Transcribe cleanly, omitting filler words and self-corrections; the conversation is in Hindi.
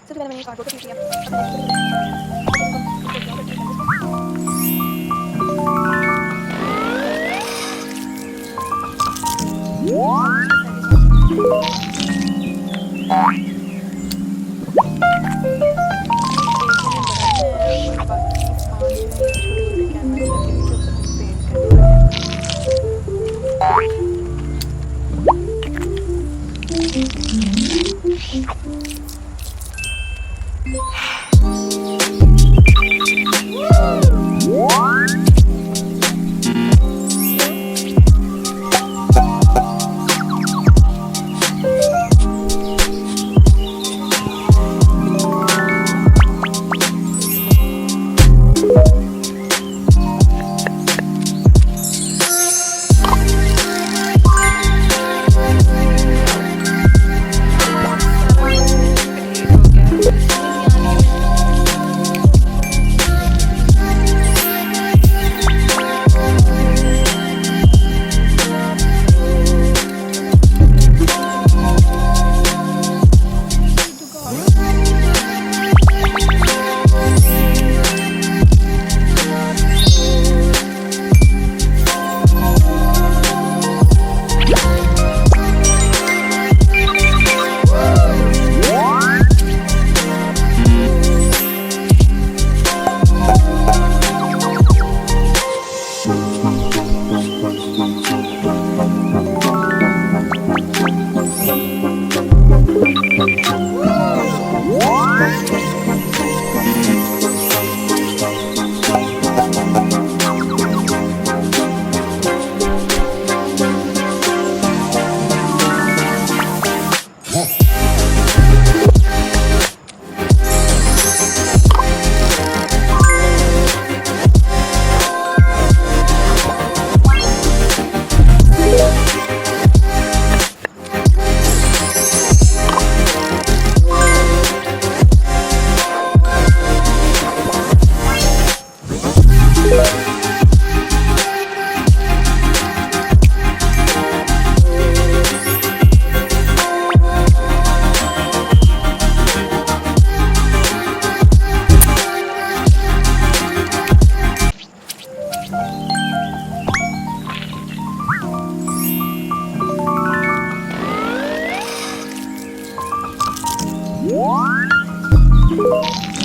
सबसे पहले मैंने कार्डबोर्ड का पीस लिया। अब मैंने छोटे-छोटे पीस बनाए हैं। अब जब हम इसको क्या करते हैं ऑलमोस्ट इस साइड इसको ये 1 यूनिट बड़ा है और बाकी 5 जो है ये छोटे-छोटे कैनवास लगे हुए हैं जो हम पेंट करने वाले हैं। सारा जो है कंप्लीट हो गया है, फिनिशिंग नहीं आ रही है। ये जुगाड़ What?